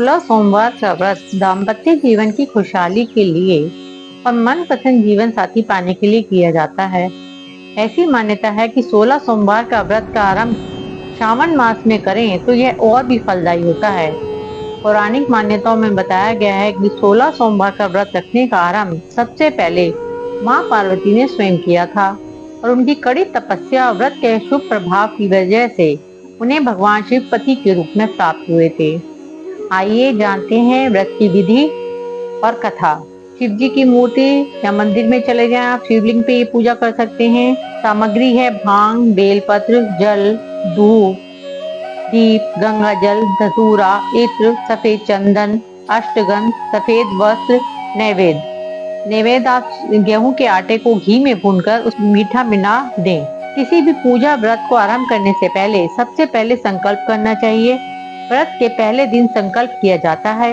16 सोमवार का व्रत दाम्पत्य जीवन की खुशहाली के लिए और मनपसंद जीवन साथी पाने के लिए किया जाता है। ऐसी मान्यता है कि 16 सोमवार का व्रत का आरंभ श्रावण मास में करें तो यह और भी फलदायी होता है। पौराणिक मान्यताओं में बताया गया है कि 16 सोमवार का व्रत रखने का आरंभ सबसे पहले माँ पार्वती ने स्वयं किया था और उनकी कड़ी तपस्या और व्रत के शुभ प्रभाव की वजह से उन्हें भगवान शिव पति के रूप में प्राप्त हुए थे। आइए जानते हैं व्रत की विधि और कथा। शिव जी की मूर्ति या मंदिर में चले जाएं, आप शिवलिंग पे ये पूजा कर सकते हैं। सामग्री है भांग, बेलपत्र, जल, धूप, दीप, गंगा जल, धतूरा, इत्र, सफेद चंदन, अष्टगंध, सफेद वस्त्र। नैवेद्य आप गेहूं के आटे को घी में भूनकर उस मीठा मिला दें। किसी भी पूजा व्रत को आरंभ करने से पहले सबसे पहले संकल्प करना चाहिए। व्रत के पहले दिन संकल्प किया जाता है,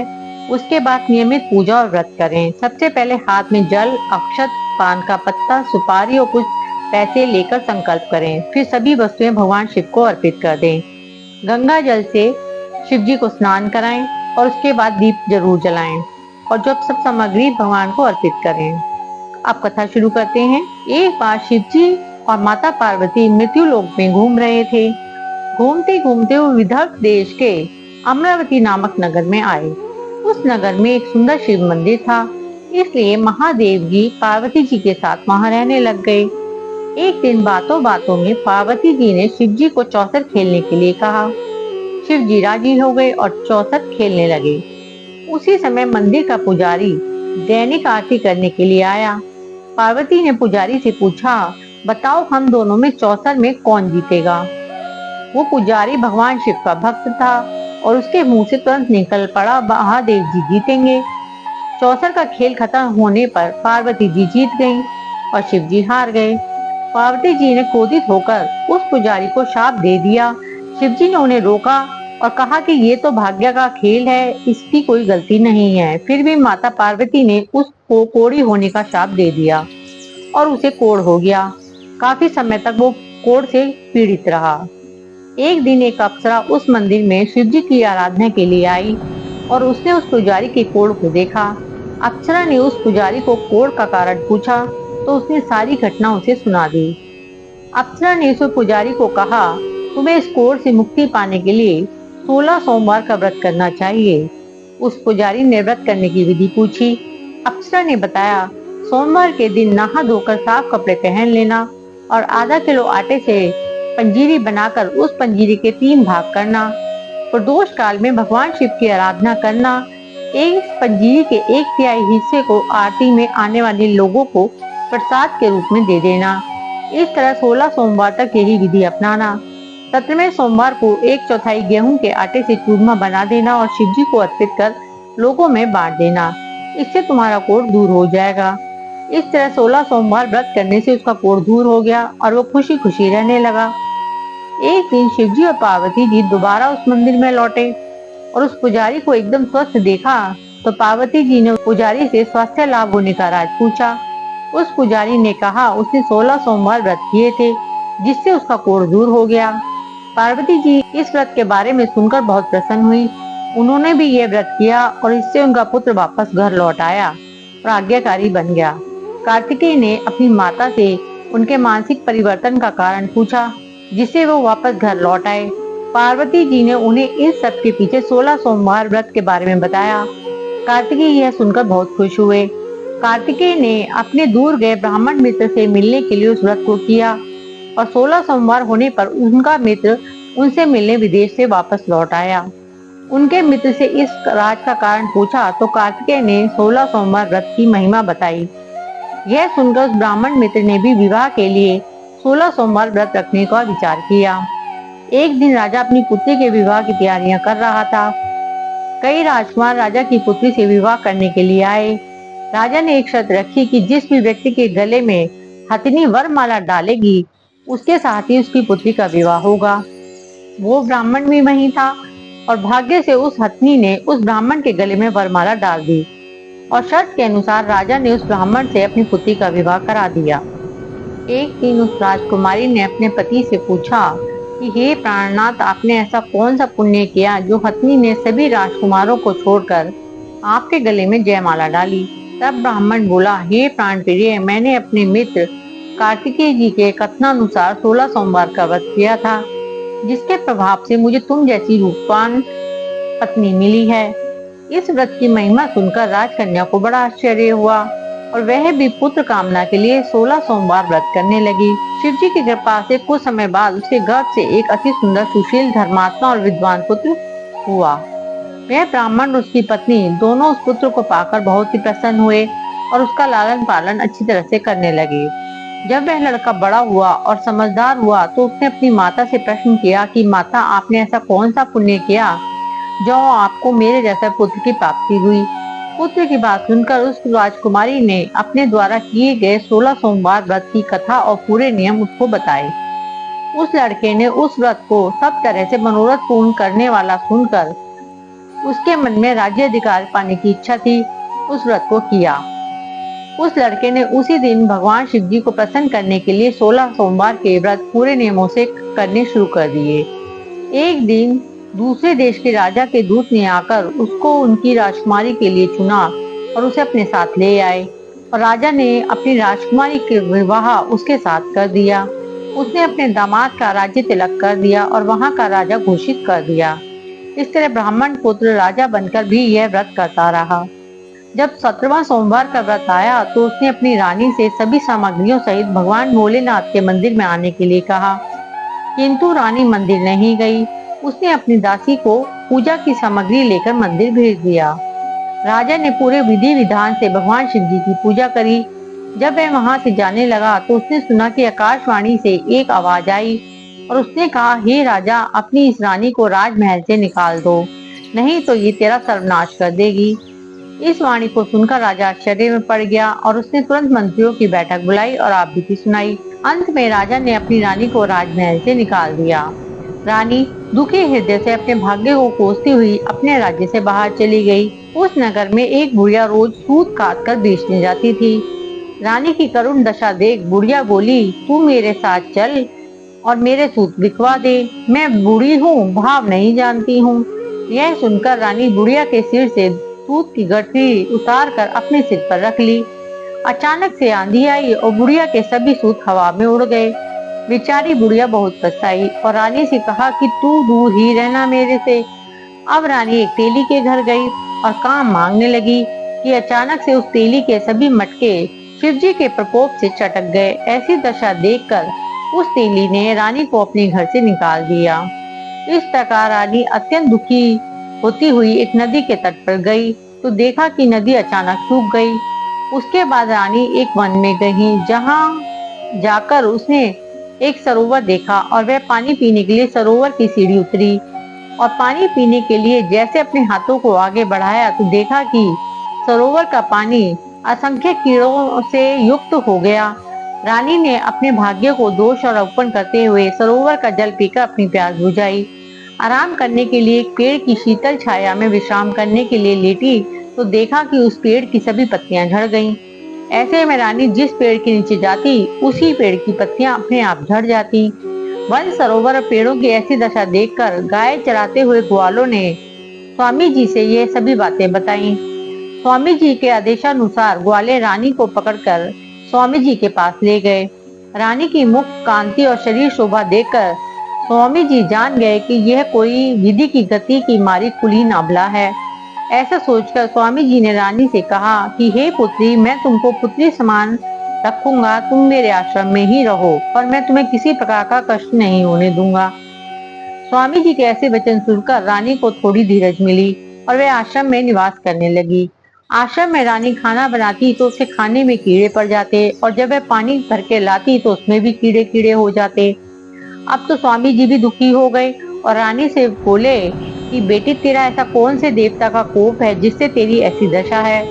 उसके बाद नियमित पूजा और व्रत करें। सबसे पहले हाथ में जल, अक्षत, पान का पत्ता, सुपारी और कुछ पैसे लेकर संकल्प करें। फिर सभी वस्तुएं भगवान शिव को अर्पित कर दें। गंगा जल से शिव जी को स्नान कराएं और उसके बाद दीप जरूर जलाएं और जब सब सामग्री भगवान को अर्पित करें। अब कथा शुरू करते हैं। एक बार शिव जी और माता पार्वती मृत्यु लोक में घूम रहे थे। घूमते घूमते वो विदर्भ देश के अमरावती नामक नगर में आए। उस नगर में एक सुंदर शिव मंदिर था, इसलिए महादेव जी पार्वती जी के साथ वहां रहने लग गए। एक दिन बातों बातों में पार्वती जी ने शिव जी को चौसर खेलने के लिए कहा। शिव जी राजी हो गए और चौसर खेलने लगे। उसी समय मंदिर का पुजारी दैनिक आरती करने के लिए आया। पार्वती ने पुजारी से पूछा, बताओ हम दोनों में चौसर में कौन जीतेगा। वो पुजारी भगवान शिव का भक्त था और उसके मुंह से तुरंत निकल पड़ा, महादेव जी जीतेंगे। चौसर का खेल खत्म होने पर पार्वती जी जीत गईं और शिव जी हार गए। पार्वती जी ने क्रोधित होकर उस पुजारी को शाप दे दिया। शिव जी ने उन्हें रोका और कहा कि ये तो भाग्य का खेल है, इसकी कोई गलती नहीं है। फिर भी माता पार्वती ने उसको कोढ़ी होने का शाप दे दिया और उसे कोढ़ हो गया। काफी समय तक वो कोढ़ से पीड़ित रहा। एक दिन एक अप्सरा उस मंदिर में शिव जी की आराधना के लिए आई और उसने उस पुजारी के कोढ़ को देखा। अप्सरा ने उस पुजारी को कोढ़ का कारण पूछा तो उसने सारी घटना उसे सुना दी। अप्सरा ने उस पुजारी को कहा, तुम्हें इस कोढ़ से मुक्ति पाने के लिए 16 सोमवार का व्रत करना चाहिए। उस पुजारी ने व्रत करने की विधि पूछी। अप्सरा ने बताया, सोमवार के दिन नहा धोकर साफ कपड़े पहन लेना और आधा किलो आटे से पंजीरी बनाकर उस पंजीरी के 3 भाग करना। प्रदोष काल में भगवान शिव की आराधना करना। इस पंजीरी के 1/3 हिस्से को आरती में आने वाले लोगों को प्रसाद के रूप में दे देना। इस तरह 16 सोमवार तक यही विधि अपनाना। 17वें सोमवार को 1/4 गेहूं के आटे से चूरमा बना देना और शिव जी को अर्पित कर लोगों में बांट देना। इससे तुम्हारा कोढ़ दूर हो जाएगा। इस तरह 16 सोमवार व्रत करने से उसका कोढ़ दूर हो गया और वो खुशी खुशी रहने लगा। एक दिन शिव जी और पार्वती जी दोबारा उस मंदिर में लौटे और उस पुजारी को एकदम स्वस्थ देखा तो पार्वती जी ने पुजारी से स्वास्थ्य लाभ होने का राज पूछा। उस पुजारी ने कहा उसने 16 सोमवार व्रत किए थे जिससे उसका कोढ़ दूर हो गया। पार्वती जी इस व्रत के बारे में सुनकर बहुत प्रसन्न हुई। उन्होंने भी यह व्रत किया और इससे उनका पुत्र वापस घर लौट आया और आज्ञाकारी बन गया। कार्तिकेय ने अपनी माता से उनके मानसिक परिवर्तन का कारण पूछा जिससे वो वापस घर लौट आए। पार्वती जी ने उन्हें इस सब के पीछे 16 सोमवार व्रत के बारे में बताया। कार्तिकेय यह सुनकर बहुत खुश हुए। कार्तिकेय ने अपने दूर गए ब्राह्मण मित्र से मिलने के लिए उस व्रत को किया और 16 सोमवार होने पर उनका मित्र उनसे मिलने विदेश से वापस लौट आया। उनके मित्र से इस राज का कारण पूछा तो कार्तिकेय ने 16 सोमवार व्रत की महिमा बताई। यह सुनकर उस ब्राह्मण मित्र ने भी विवाह के लिए 16 सोमवार व्रत रखने का विचार किया। एक दिन राजा अपनी पुत्री के विवाह की तैयारियां कर रहा था। कई राजकुमार राजा की पुत्री से विवाह करने के लिए आए। राजा ने एक शर्त रखी कि जिस भी व्यक्ति के गले में हथिनी वरमाला डालेगी उसके साथ ही उसकी पुत्री का विवाह होगा। वो ब्राह्मण भी वहीं था और भाग्य से उस हथिनी ने उस ब्राह्मण के गले में वरमाला डाल दी और शर्त के अनुसार राजा ने उस ब्राह्मण से अपनी पुत्री का विवाह करा दिया। एक दिन उस राजकुमारी ने अपने पति से पूछा, कि हे प्राणनाथ, आपने ऐसा कौन सा पुण्य किया जो हथनी ने सभी राजकुमारों को छोड़कर आपके गले में जयमाला डाली। तब ब्राह्मण बोला, हे प्राण प्रिय, मैंने अपने मित्र कार्तिकेय जी के कथनानुसार 16 सोमवार का व्रत किया था, जिसके प्रभाव से मुझे तुम जैसी रूपवान पत्नी मिली है। इस व्रत की महिमा सुनकर राजकन्या को बड़ा आश्चर्य हुआ और वह भी पुत्र कामना के लिए 16 सोमवार व्रत करने लगी। शिव जी की कृपा से कुछ समय बाद उसके गर्भ से एक अति सुंदर, सुशील, धर्मात्मा और विद्वान पुत्र हुआ। वह ब्राह्मण और उसकी पत्नी दोनों उस पुत्र को पाकर बहुत ही प्रसन्न हुए और उसका लालन पालन अच्छी तरह से करने लगे। जब वह लड़का बड़ा हुआ और समझदार हुआ तो उसने अपनी माता से प्रश्न किया कि माता, आपने ऐसा कौन सा पुण्य किया जो आपको मेरे जैसा पुत्र की प्राप्ति हुई। पुत्र की बात सुनकर उस राजकुमारी ने अपने द्वारा किए गए 16 सोमवार व्रत की कथा और पूरे नियम उसको बताए। उस लड़के ने उस व्रत को सब तरह से मनोरथ पूर्ण करने वाला सुनकर उसके मन में राज्य अधिकार पाने की इच्छा थी, उस व्रत को किया। उस लड़के ने उसी दिन भगवान शिव जी को प्रसन्न करने के लिए 16 सोमवार के व्रत पूरे नियमों से करने शुरू कर दिए। एक दिन दूसरे देश के राजा के दूत ने आकर उसको उनकी राजकुमारी के लिए चुना और उसे अपने साथ ले आए और राजा ने अपनी राजकुमारी के विवाह उसके साथ कर दिया। उसने अपने दामाद का राज्य तिलक कर दिया और वहां का राजा घोषित कर दिया। इस तरह ब्राह्मण पुत्र राजा बनकर भी यह व्रत करता रहा। जब 17वां सोमवार का व्रत आया तो उसने अपनी रानी से सभी सामग्रियों सहित भगवान भोलेनाथ के मंदिर में आने के लिए कहा, किंतु रानी मंदिर नहीं गई। उसने अपनी दासी को पूजा की सामग्री लेकर मंदिर भेज दिया। राजा ने पूरे विधि विधान से भगवान शिव जी की पूजा करी। जब वह वहां से जाने लगा तो उसने सुना कि आकाशवाणी से एक आवाज आई और उसने कहा, हे राजा, अपनी इस रानी को राजमहल से निकाल दो, नहीं तो ये तेरा सर्वनाश कर देगी। इस वाणी को सुनकर राजा आश्चर्य में पड़ गया और उसने तुरंत मंत्रियों की बैठक बुलाई और आपबीती सुनाई। अंत में राजा ने अपनी रानी को राजमहल से निकाल दिया। रानी दुखी हृदय से अपने भाग्य को कोसती हुई अपने राज्य से बाहर चली गई। उस नगर में एक बुढ़िया रोज सूत काट कर बेचने जाती थी। रानी की करुण दशा देख बुढ़िया बोली, तू मेरे साथ चल और मेरे सूत बिकवा दे। मैं बूढ़ी हूँ, भाव नहीं जानती हूँ। यह सुनकर रानी बुढ़िया के सिर से सूत की गठरी उतार कर अपने सिर पर रख ली। अचानक से आंधी आई और बुढ़िया के सभी सूत हवा में उड़ गए। बेचारी बुढ़िया बहुत पछताई और रानी से कहा कि तू दूर ही रहना मेरे से। अब रानी एक तेली के घर गई और काम मांगने लगी कि अचानक से उस तेली के सभी मटके शिव जी के प्रकोप से चटक गए। ऐसी दशा देखकर उस तेली ने रानी को अपने घर से निकाल दिया। इस प्रकार रानी अत्यंत दुखी होती हुई एक नदी के तट पर गई तो देखा कि नदी अचानक सूख गई। उसके बाद रानी एक वन में गई, जहाँ जाकर उसने एक सरोवर देखा और वह पानी पीने के लिए सरोवर की सीढ़ी उतरी और पानी पीने के लिए जैसे अपने हाथों को आगे बढ़ाया तो देखा कि सरोवर का पानी असंख्य कीड़ों से युक्त हो गया। रानी ने अपने भाग्य को दोष और अर्पण करते हुए सरोवर का जल पीकर अपनी प्यास बुझाई। आराम करने के लिए एक पेड़ की शीतल छाया में विश्राम करने के लिए लेटी तो देखा कि उस पेड़ की सभी पत्तियां झड़ गईं। ऐसे में रानी जिस पेड़ के नीचे जाती उसी पेड़ की पत्तियां अपने आप झड़ जाती। वन, सरोवर और पेड़ों की ऐसी दशा देखकर गाय चराते हुए ग्वालों ने स्वामी जी से ये सभी बातें बताई। स्वामी जी के आदेशानुसार ग्वाले रानी को पकड़कर स्वामी जी के पास ले गए। रानी की मुख कांति और शरीर शोभा देखकर स्वामी जी जान गए कि यह कोई विधि की गति की मारी कुलीन अबला है। ऐसा सोचकर स्वामी जी ने रानी से कहा कि हे पुत्री, मैं तुमको पुत्री समान रखूंगा, तुम मेरे आश्रम में ही रहो और मैं तुम्हें किसी प्रकार का कष्ट नहीं होने दूंगा। स्वामी जी के ऐसे वचन सुनकर रानी को थोड़ी धीरज मिली और वह आश्रम में निवास करने लगी। आश्रम में रानी खाना बनाती तो उसके खाने में कीड़े पड़ जाते और जब वह पानी भर के लाती तो उसमें भी कीड़े कीड़े हो जाते। अब तो स्वामी जी भी दुखी हो गए और रानी से बोले कि बेटी, तेरा ऐसा कौन से देवता का कोप है जिससे तेरी ऐसी दशा है।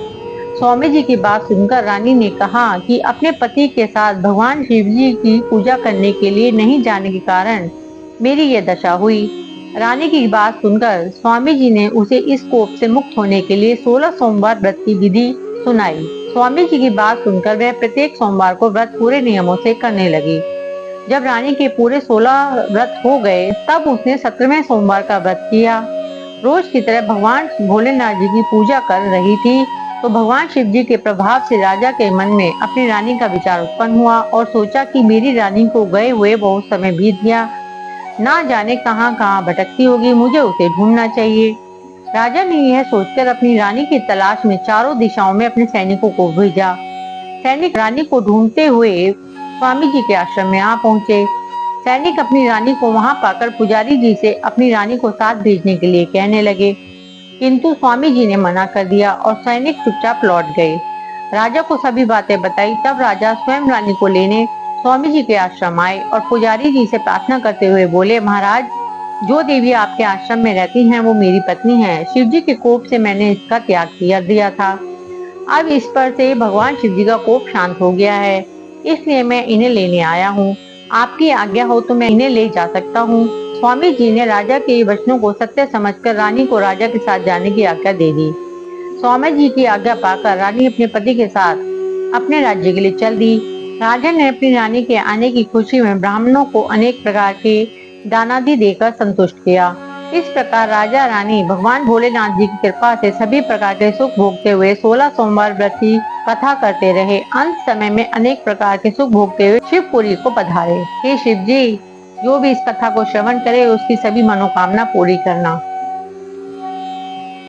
स्वामी जी की बात सुनकर रानी ने कहा कि अपने पति के साथ भगवान शिव जी की पूजा करने के लिए नहीं जाने के कारण मेरी ये दशा हुई। रानी की बात सुनकर स्वामी जी ने उसे इस कोप से मुक्त होने के लिए 16 सोमवार व्रत की विधि सुनाई। स्वामी जी की बात सुनकर वह प्रत्येक सोमवार को व्रत पूरे नियमों से करने लगी। जब रानी के पूरे 16 व्रत हो गए तब उसने 17वें सोमवार का व्रत किया। रोज की तरह भगवान भोलेनाथ जी की पूजा कर रही थी तो भगवान शिव जी के प्रभाव से राजा के मन में अपनी रानी का विचार उत्पन्न हुआ और सोचा कि मेरी रानी को गए हुए बहुत समय बीत गया, ना जाने कहां कहां भटकती होगी, मुझे उसे ढूंढना चाहिए। राजा ने यह सोचकर अपनी रानी की तलाश में चारों दिशाओं में अपने सैनिकों को भेजा। सैनिक रानी को ढूंढते हुए स्वामी जी के आश्रम में आ पहुंचे। सैनिक अपनी रानी को वहां पाकर पुजारी जी से अपनी रानी को साथ भेजने के लिए कहने लगे, किंतु स्वामी जी ने मना कर दिया और सैनिक चुपचाप लौट गए। राजा को सभी बातें बताई तब राजा स्वयं रानी को लेने स्वामी जी के आश्रम आए और पुजारी जी से प्रार्थना करते हुए बोले, महाराज, जो देवी आपके आश्रम में रहती हैं वो मेरी पत्नी है। शिव जी के कोप से मैंने इसका त्याग किया दिया था। अब इस पर से भगवान शिव जी का कोप शांत हो गया है, इसलिए मैं इन्हें लेने आया हूँ। आपकी आज्ञा हो तो मैं इन्हें ले जा सकता हूँ। स्वामी जी ने राजा के वचनों को सत्य समझकर रानी को राजा के साथ जाने की आज्ञा दे दी। स्वामी जी की आज्ञा पाकर रानी अपने पति के साथ अपने राज्य के लिए चल दी। राजा ने अपनी रानी के आने की खुशी में ब्राह्मणों को अनेक प्रकार के दानादि देकर संतुष्ट किया। इस प्रकार राजा रानी भगवान भोलेनाथ जी की कृपा से सभी प्रकार के सुख भोगते हुए 16 सोमवार व्रत की कथा करते रहे। अंत समय में अनेक प्रकार के सुख भोगते हुए शिवपुरी को पधारे। हे शिव जी, जो भी इस कथा को श्रवण करे उसकी सभी मनोकामना पूरी करना।